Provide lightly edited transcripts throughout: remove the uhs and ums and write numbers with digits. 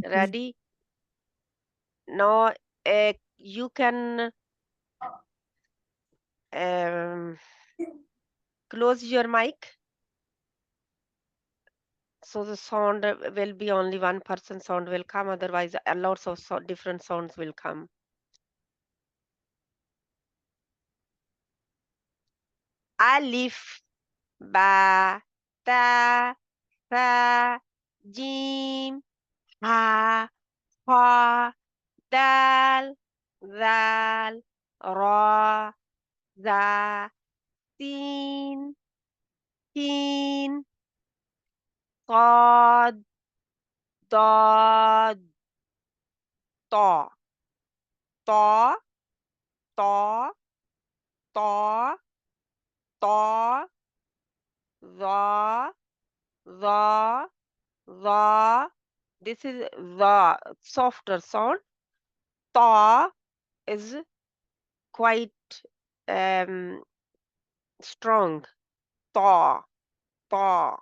Ready? Now you can um, close your mic so the sound will be only one person sound will come, otherwise lots of different sounds will come. Alif, ba, ta, sa, jim, ha, ha, dal, zal, ra, za, sin, sin, qad, dad, ta, ta, ta, ta, ta, za, za, za. This is the softer sound. Ta is quite um, strong. Ta, ta.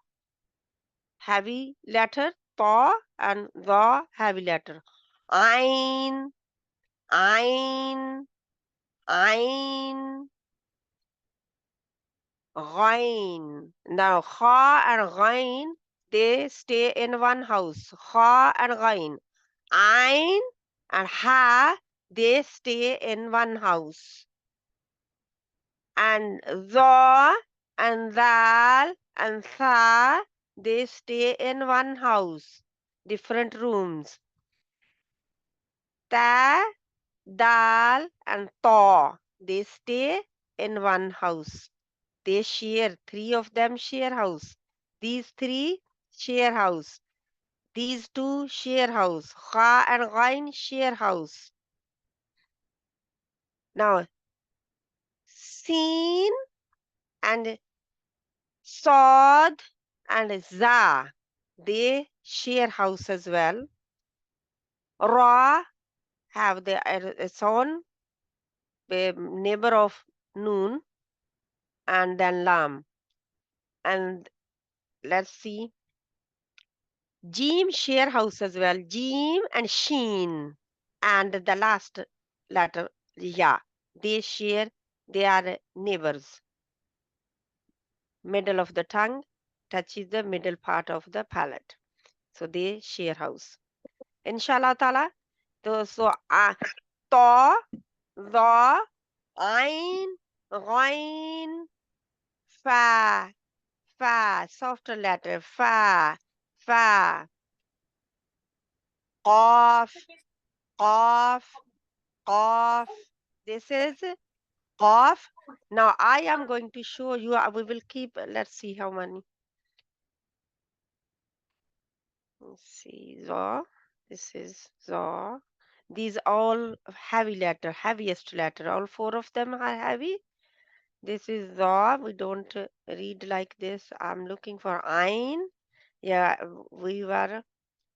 Heavy letter, ta, and the heavy letter. Ein, ein, ein, Ghain. Now, Ha and Ghain, they stay in one house. Ha and Ghain. Ain and Ha, they stay in one house. And Za and Dal and Tha, they stay in one house. Different rooms. Ta, Dal and Ta, they stay in one house. They share, three of them share house. These three share house. These two share house. Kha and Ghain share house. Now, Sin and Sod and Za, they share house as well. Ra have its own neighbor of Noon, and then Lam. And let's see. Jim share house as well. Jim and Sheen. And the last letter, Ya. They share, they are neighbors. Middle of the tongue touches the middle part of the palate. So they share house. Inshallah ta'ala. So, ta, the, ain, ghain, fa, fa, softer letter, fa, qaf, qaf, qaf. This is qaf. Now I am going to show you, we will keep, let's see how many. Let's see, za. This is za. These all heavy letter, heaviest letter. All four of them are heavy. This is za. We don't read like this. I'm looking for ein. Yeah, we were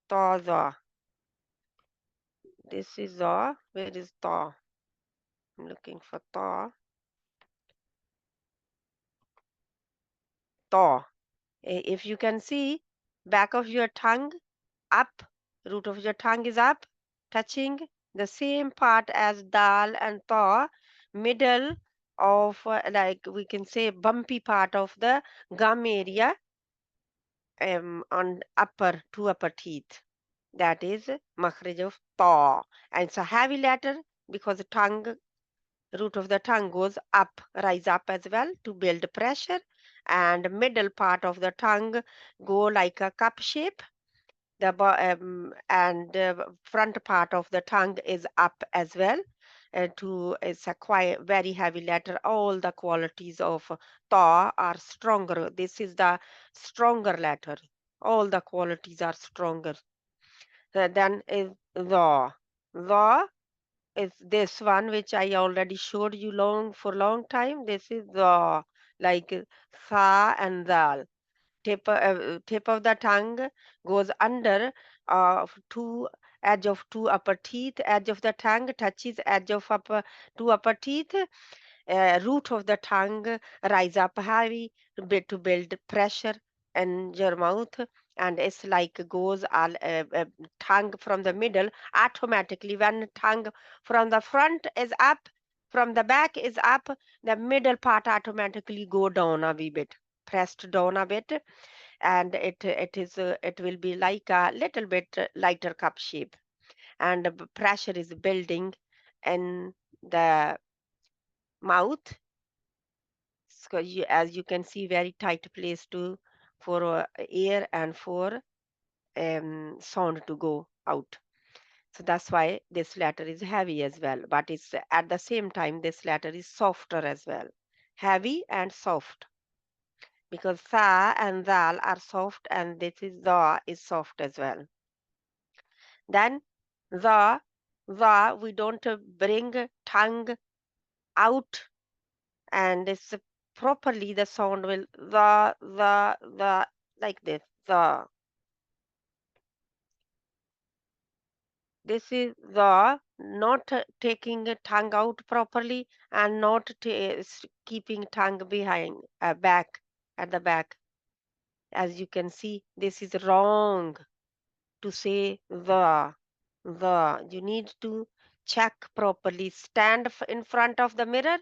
ta za. This is za. Where is ta? I'm looking for ta. Ta. If you can see, back of your tongue up, root of your tongue is up, touching the same part as dal and ta, middle of like we can say bumpy part of the gum area on two upper teeth. That is makhraj of ta. And it's a heavy letter because the tongue, root of the tongue goes up, rise up as well to build pressure. And middle part of the tongue go like a cup shape, and front part of the tongue is up as well. It's a quite very heavy letter. All the qualities of ta are stronger. This is the stronger letter. All the qualities are stronger. Then is the. The is this one which I already showed you long time. This is the, like sa and dal. Tip of the tongue goes under two edge of two upper teeth. Edge of the tongue touches edge of two upper teeth. Root of the tongue rise up heavy to build pressure in your mouth, and it's like goes tongue from the middle automatically. When tongue from the front is up, from the back is up, the middle part automatically go down a wee bit, pressed down a bit, and it will be like a little bit lighter cup shape, and the pressure is building in the mouth. So as you can see, very tight place to for air and for sound to go out. So that's why this letter is heavy as well. But it's at the same time, this letter is softer as well. Heavy and soft. Because sa and zal are soft, and this is za is soft as well. Then za, we don't bring tongue out, and it's properly the sound will the like this. This is the not taking a tongue out properly, and not keeping tongue behind back at the back. As you can see, this is wrong to say the. You need to check properly. Stand in front of the mirror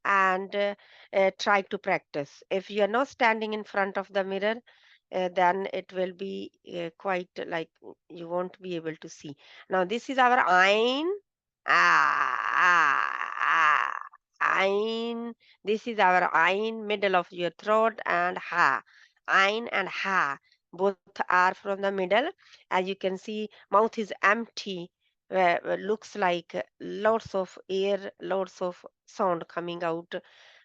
and try to practice. If you are not standing in front of the mirror, then it will be quite like you won't be able to see. Now this is our ein. Ein. This is our ein, middle of your throat, and ha. Ein and ha. Both are from the middle. As you can see, mouth is empty. Looks like lots of air, lots of sound coming out,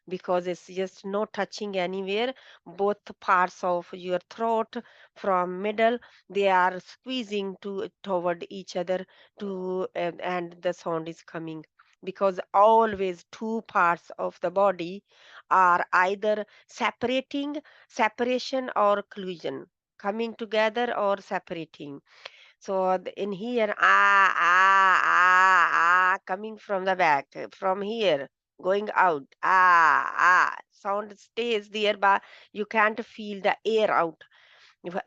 because it's just not touching anywhere. Both parts of your throat from middle, they are squeezing to toward each other to and the sound is coming, because always two parts of the body are either separation or collision, coming together or separating. So in here, coming from the back, from here, going out, sound stays there, but you can't feel the air out.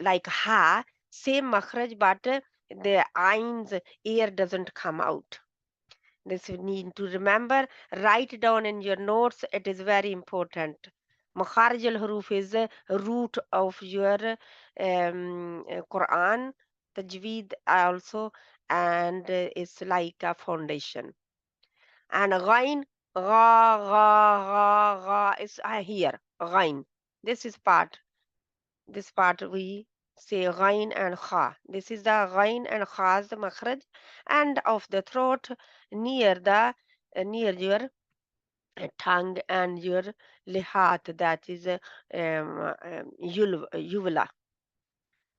Like ha, same makhraj, but the ain's air doesn't come out. This you need to remember. Write down in your notes. It is very important. Mukharj al huruf is the root of your Quran. Tajweed also, and it's like a foundation. And ghain, gha is here. Ghain. This is part. This part we say ghain and kha. This is the ghain and kha's makhraj, and of the throat near the near your tongue and your lihat, that is uvula.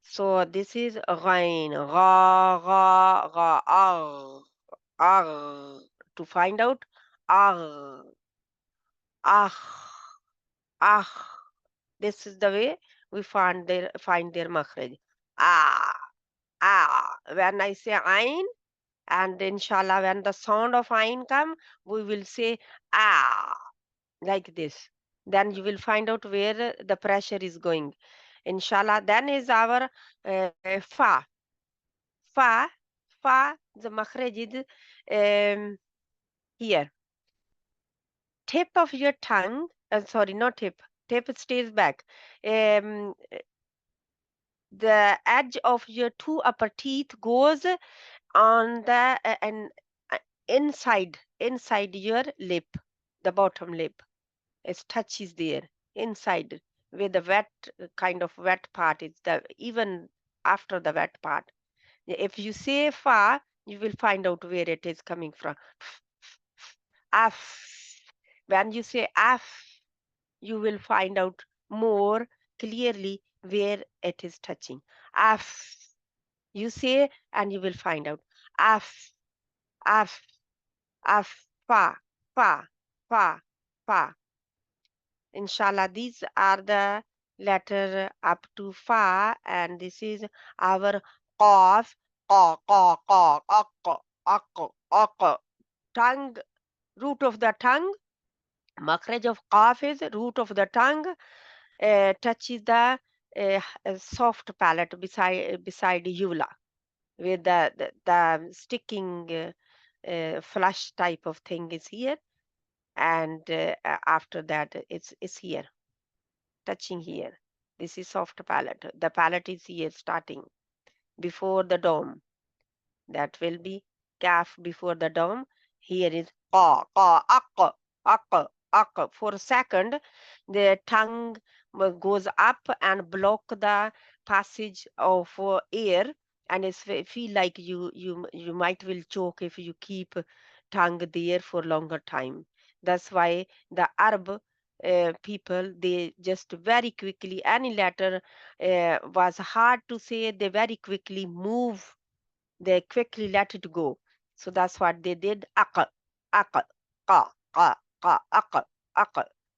So this is ghain, gha, agh. To find out, agh, ah, ah. This is the way we find their makhraj. Ah, When I say ain, and inshallah, when the sound of ain come, we will say ah, like this. Then you will find out where the pressure is going. Inshallah, then is our fa. Fa, the makhraj is here. Tip of your tongue, sorry, not tip stays back. Um, the edge of your two upper teeth goes on the and inside your lip, the bottom lip. It touches there inside, where the wet kind of wet part is, the even after the wet part. If you say fa, you will find out where it is coming from. Af. When you say af, you will find out more clearly where it is touching. Af. You say and you will find out. Af, af, af, fa, fa, fa. Inshallah, these are the letter up to fa, and this is our qaf, qa, tongue, root of the tongue. Makhraj of qaf is root of the tongue, touches the a soft palate beside uvula, where the sticking flush type of thing is here, and after that it's here, touching here. This is soft palate. The palate is here starting before the dome. That will be calf before the dome. Here is ka. For a second, the tongue goes up and block the passage of air, and it's feel like you might will choke if you keep tongue there for longer time. That's why the Arab people, they just very quickly, any letter was hard to say, they very quickly move, they quickly let it go. So that's what they did. Aq, aq.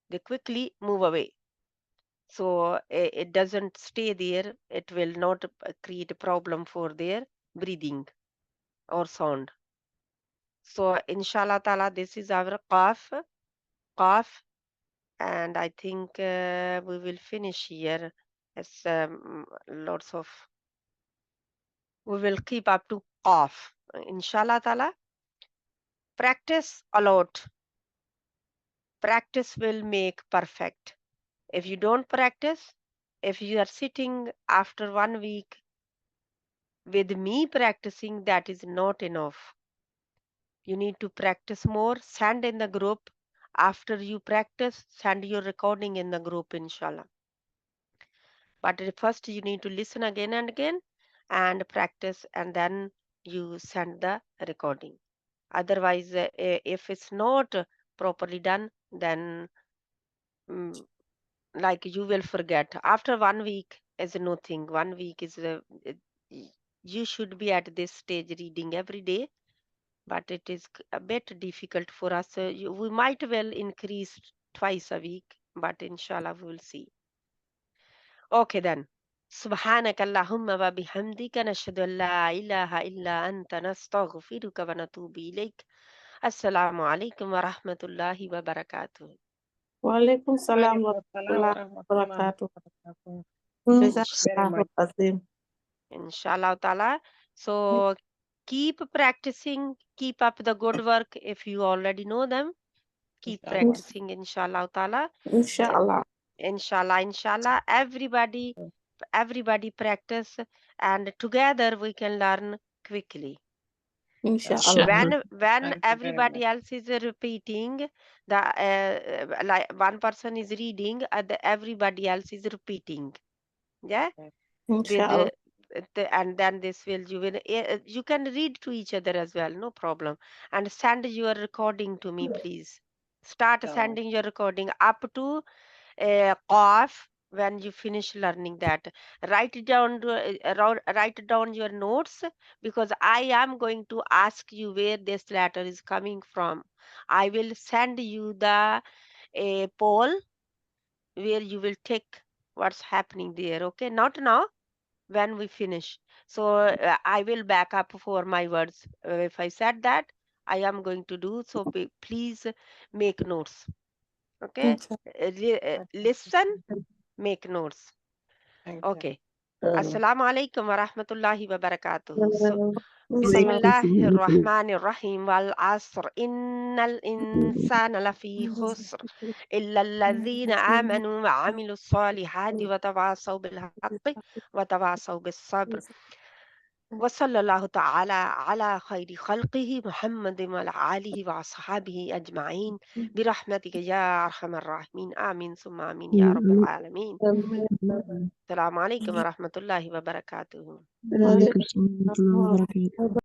They quickly move away. So it doesn't stay there. It will not create a problem for their breathing or sound. So inshallah ta'ala, this is our qaf, and I think we will finish here. As lots of, we will keep up to qaf. Inshallah ta'ala, practice a lot. Practice will make perfect. If you don't practice, if you are sitting after 1 week with me practicing, that is not enough. You need to practice more. Send in the group. After you practice, send your recording in the group, inshallah. But first, you need to listen again and again and practice, and then you send the recording. Otherwise, if it's not properly done, then mm, like you will forget after 1 week is nothing. 1 week is you should be at this stage reading every day, but it is a bit difficult for us. We might well increase twice a week, but inshallah we will see. Okay then. سبحانك اللهم وبحمدك نشهد أن لا إله إلا أنت نستغفرك ونتوب إليك. السلام عليكم ورحمة الله وبركاته. Walaikum salam wa Walaikum salam wa rahmatullahi wa rahmatullahi barakatuh. wa barakatuh. Very Jazakallahu much. azim. Inshallah ta'ala. So keep practicing, keep up the good work. If you already know them, keep Inshallah. practicing, inshallah ta'ala. Uh, Inshallah. inshallah, everybody practice, and together we can learn quickly. Inshallah. When Thank you very much. everybody else is repeating, the like one person is reading, everybody else is repeating. Yeah, Yes. with Inshallah. and then this will you will you can read to each other as well, no problem. And send your recording to me, please. Start So, sending your recording up to qaf. When you finish learning that, write it down write down your notes, because I am going to ask you where this letter is coming from. I will send you the poll where you will take what's happening there. Okay, not now, when we finish. So I will back up for my words. If I said that, I am going to do so. Please make notes. Okay, Inshallah. listen, make notes. thank you. Okay. Assalamu alaikum wa rahmatullahi wa barakatuh. So, Salam. Bismillahir Rahmanir Rahim. Wal asr. Innal insana lafi khusr. إلا الذين آمنوا وعملوا الصالحات وتواصوا بالحق وتواصوا بالصبر. وصلى الله تعالى على خير خلقه محمد وعلى آله وأصحابه أجمعين برحمتك يا أرحم الراحمين. آمين ثم آمين يا رب العالمين. السلام عليكم ورحمة الله وبركاته. Walaikum salam wa rahmatullahi wa barakatuh.